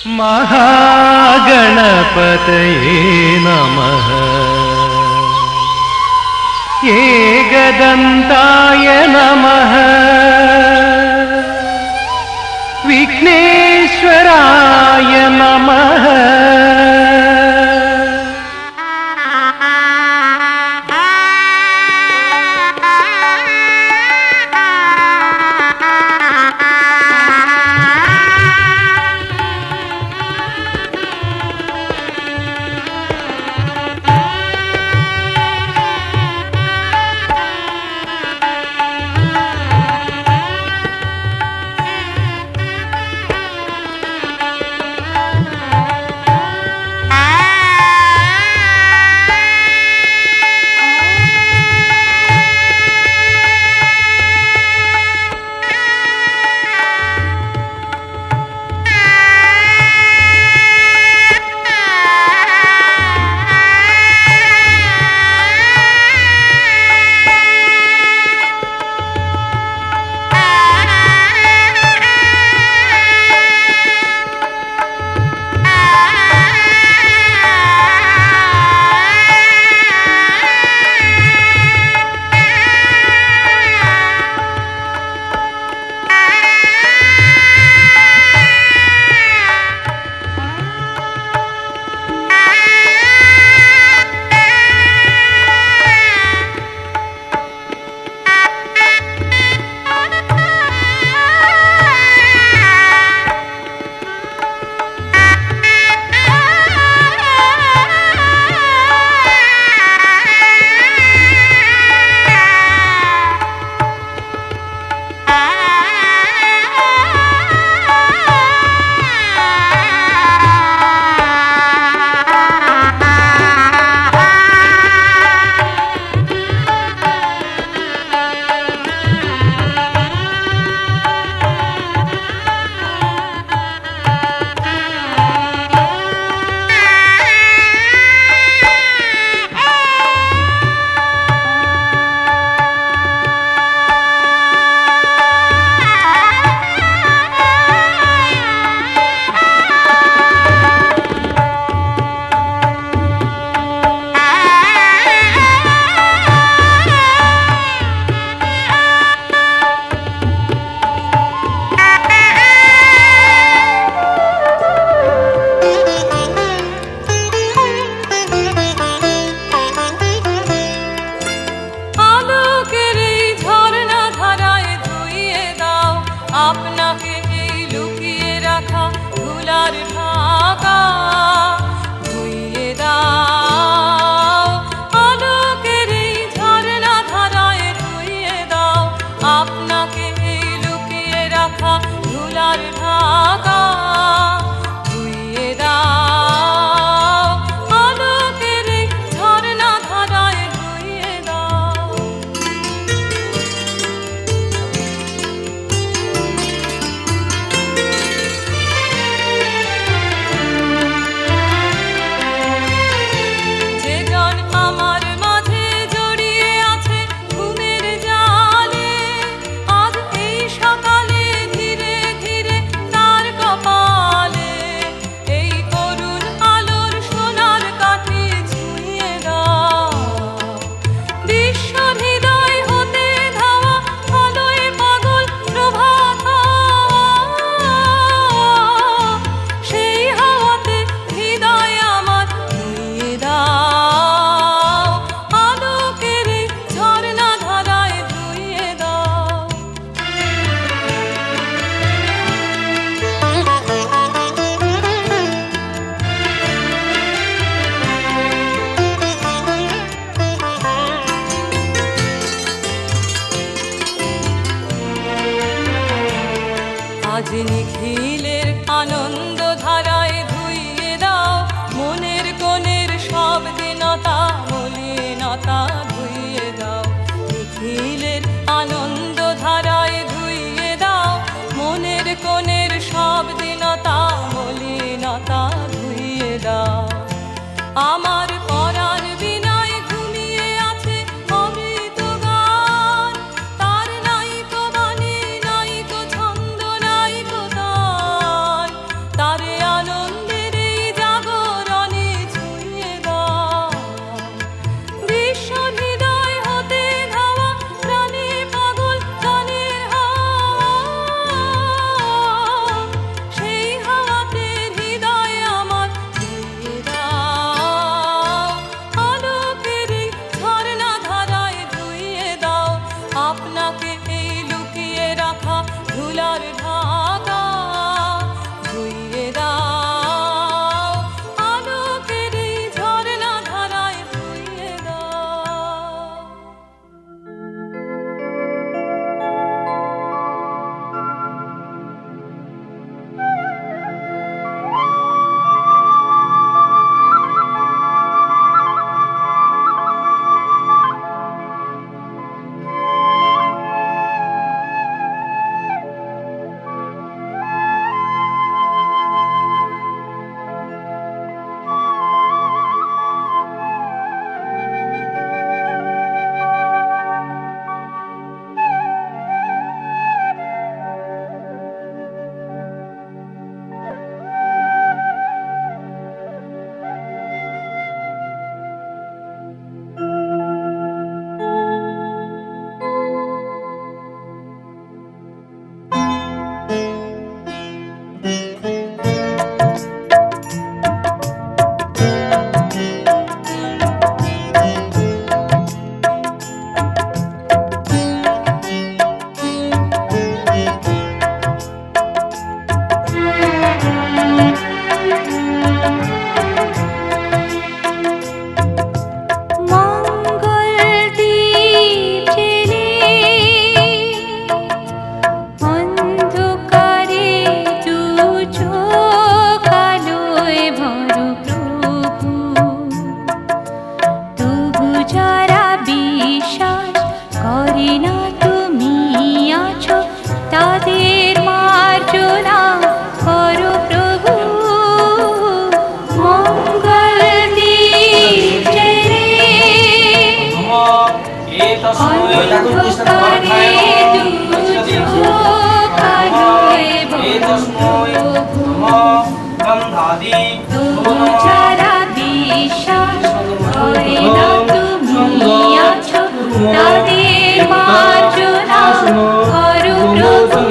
महागणपतये नमः। एकदन्ताय नमः। विघ्नेश्वराय नमः। আজ নিখিলের আনন্দ ধারায় ধুইয়ে দাও মনের কোণের সব দীনতা মলিনতা ধুইয়ে দাও। নিখিলের আনন্দ ধারায় ধুইয়ে দাও মনের কোণের সব দীনতা মলিনতা ধুইয়ে দাও। আমার পরাণ বিনায় ঘুমিয়ে আছে অমৃত গান, তার নাইকো বাণী নাইকো ছন্দ নাইকো তান, তারে আলো অন্ধকারে দুচোখ আলোয় তবু যারা বিশ্বাস করে না তুমি আছো তাদের মার্জনা করো প্রভু।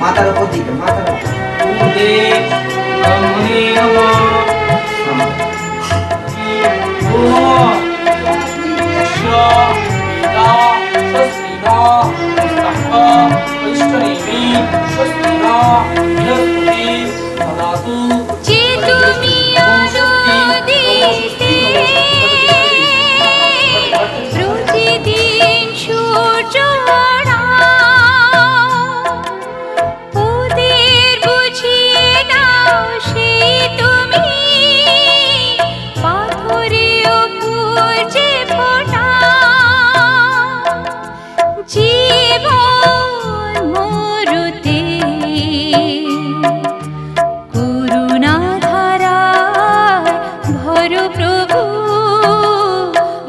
মাথার উপর দিকে মাথার উপর যে তুমি আলো দিতে প্রতিদিন সূর্য ওদের বুঝিয়ে দাও সেই তুমি পাথরে ওপর যে ফোটা জীবন মরুতে করুণা ধারায় ভরো প্রভু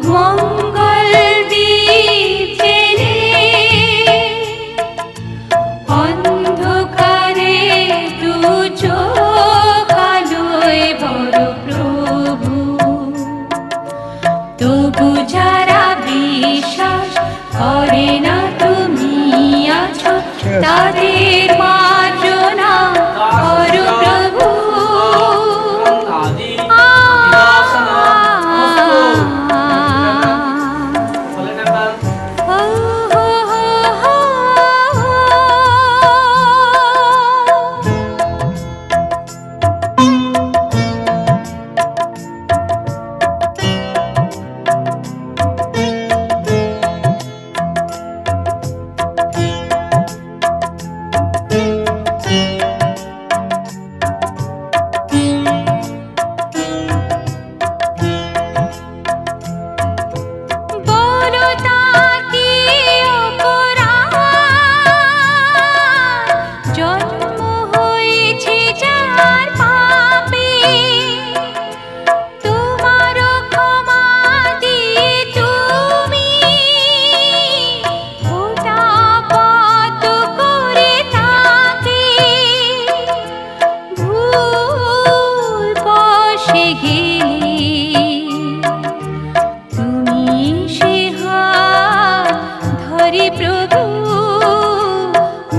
মঙ্গল দীপ জেলে অন্ধকারে দুচোখ আলোয় ভরো প্রভু তবু যারা বিশ্বাস করে না তুমি আছো তাদের মার্জনা করো প্রভু। বলো তাকে অপরাধ জন্ম হয়েছে যার পাপে তোমারও ক্ষমা দিয়ে তুমি ওটা পথ করে তাকে ভুল বসে গেলে তুমি সে হাত ধরি প্রভু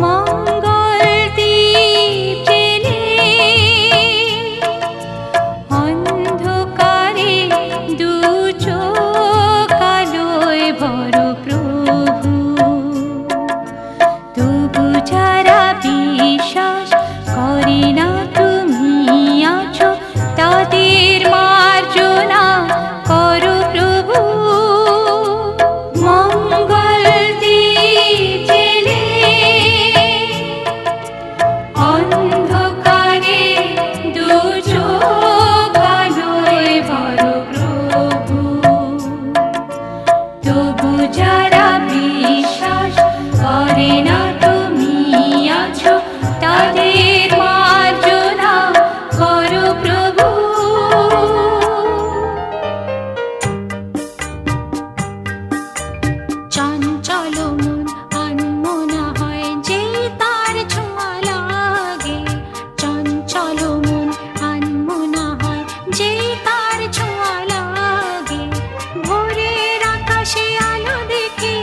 মঙ্গল দীপ জেলে অন্ধকারে দুচোখ আলোয় ভরো প্রভু তবু যারা বিশ্বাস করে না তুমি আছো তাদের মার্জনা করো প্রভু মঙ্গল দীপ জেলে অন্ধকারে দুচোখ আলোয় ভরো প্রভু তবু যারা বিশ্বাস করে না তুমি আছো তাদের মার্জনা করো প্রভু। চঞ্চল মন আনমনা হয় যে তার ছোঁয়া লাগে চঞ্চল মন আনমনা হয় যে তার ছোঁয়া লাগে ভোরের আকাশে আলো দেখে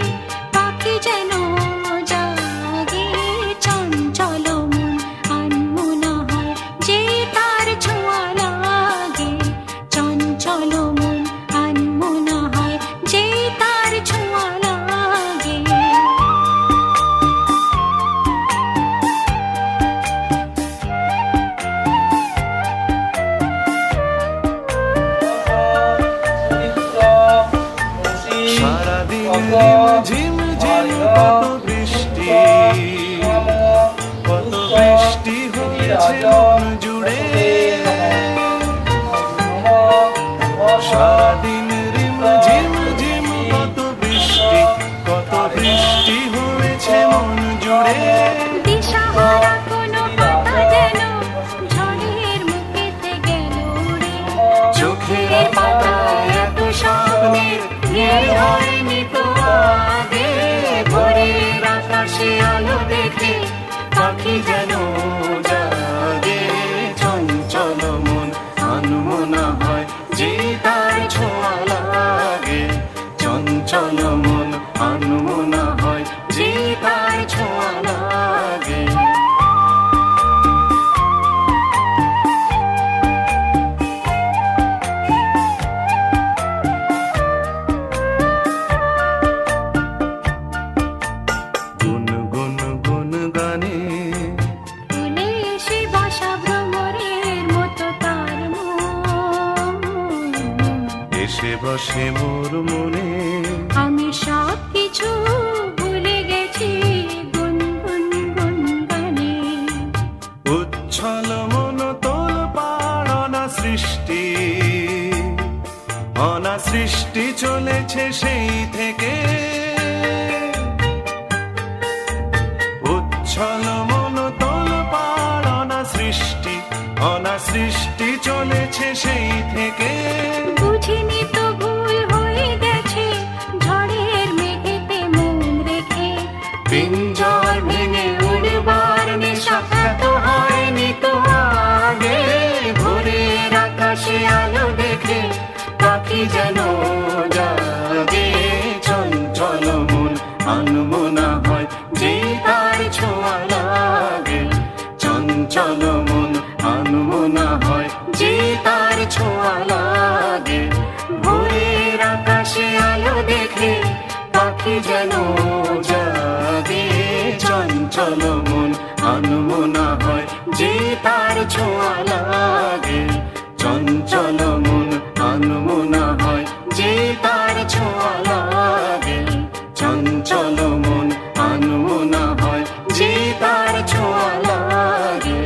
পাখি যেন জাগে চঞ্চল মন আনমনা হয় যে তার ছোঁয়া লাগে চঞ্চল মন আনমনা হয় যে তার ছোঁয়া লাগে সারাদিন ঝিম ঝিম কত বৃষ্টি হয়েছে মন জুড়ে সারাদিন রিম ঝিম ঝিম জুড়ে দিশাহারা কোনো পাতা যেন ঝড়ের মুখেতে গেল উড়ে। চোখের পাতায় এত স্বপ্নের ভিড় হয়নি তো আগে। ভোরের আকাশে আলো দেখে পাখি যেন জাগে। চঞ্চল মন আনমনা হয় যে তার ছোঁয়া লাগে। চঞ্চল মন আনমনা হয় যে তার ছোঁয়া লাগে। গুন গুন গুন গানে তুলে এসে বাসা ভ্রমরের মতো তার মন। এসে বসে মোর মনে আমি সব কিছু ভুলে গেছি গুন গুন গুন গানে। উচ্ছল মন তোল পাড়না সৃষ্টি। অনা সৃষ্টি চলেছে সেই থেকে। উচ্ছল মন তোল পাড়না সৃষ্টি। অনা সৃষ্টি চলেছে সেই থেকে। বুঝিনি তো ভুল হয়ে গেছে ঝড়ের মেঘেতে মন রেখে। পিঞ্জর ভেঙে উড়বার নেশা এত হয়নি তো আগে। ভোরের আকাশে আলো দেখে পাখি যেন জাগে। চঞ্চল মন আনমনা হয় যে তার ছোঁয়া লাগে। চঞ্চল মন আনমনা হয় যে তার ছোঁয়া লাগে। ভোরের আকাশে আলো দেখে পাখি যেন জাগে। চঞ্চল মন আনমনা হয় যে তার ছোঁয়া লাগে। চঞ্চল মন আনমনা হয় যে তার ছোঁয়া লাগে। চঞ্চল মন আনমনা হয় যে তার ছোঁয়া লাগে।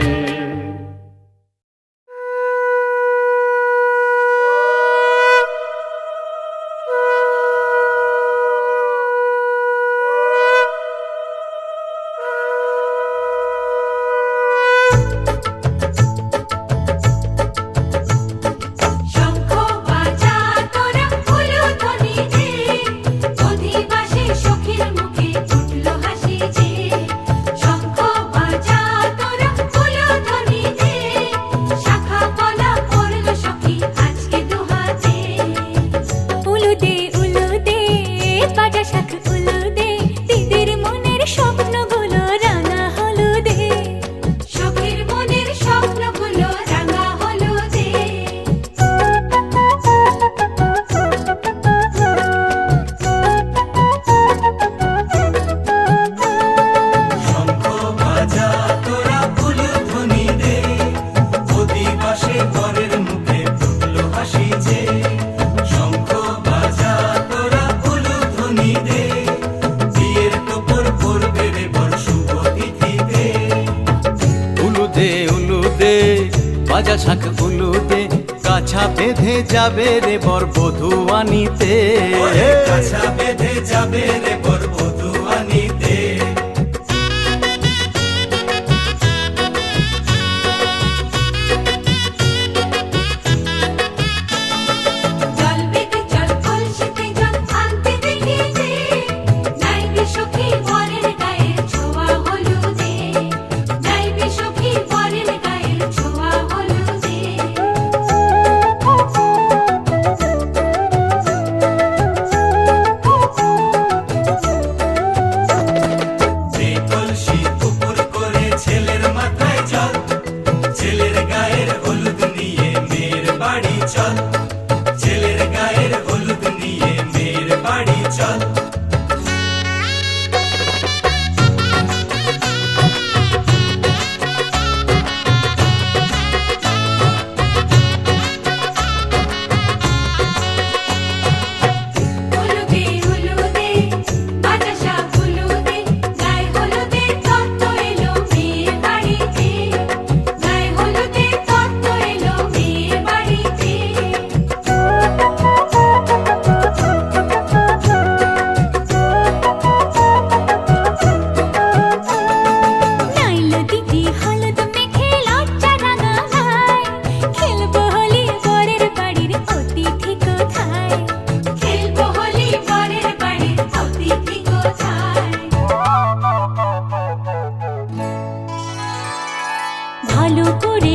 শঙ্খ বাজা তোরা উলুধ্বনি দে, অধিবাসী সখীর মুখে উঠলো হাসি যে। শঙ্খ বাজা তোরা উলুধ্বনি দে, শাখা কলা পড়লো সখী আজকে দুহাতে। উলু দে বাজা শাখ উলু দে, দিদির মনের স্বপ্নগুলো রাঙা হলুদে। সখীর মনের স্বপ্নগুলো রাঙা হলুদে। শঙ্খ বাজা তোরা উলুধ্বনি দে, অধিবাসে বরের মুখে ফুটলো হাসি যে। শঙ্খ বাজা তোরা উলুধ্বনি দে, বিয়ের তোপর পড়বে রে বর শুভ তিথিতে। উলু দে বাজা শাখ উলু দে, কাছা বেঁধে যাবে রে বর বধূ আনিতে। ওরে কাছা বেঁধে যাবে রে বর বধূ আনিতে। জল বেঁধে জল কলসিতে জল আনতে দেখিতে, নাইবে সখী বরের গায়ের ছোঁয়া হলুদে। নাইবে সখী বরের গায়ের ছোঁয়া হলুদে। যে কলসি উপর করে ছেলের মাথায় জল, ছেলের গায়ের হলুদ নিয়ে মেয়ের বাড়ি চল। ছেলের গায়ের হলুদ নিয়ে মেয়ের বাড়ি চল। হলুদে হলুদে বাজা শাখ হলুদে, গায়ে হলুদে তত্ত্ব এলো মেয়ের বাড়িতে। গায়ে হলুদে তত্ত্ব এলো মেয়ের বাড়িতে। করে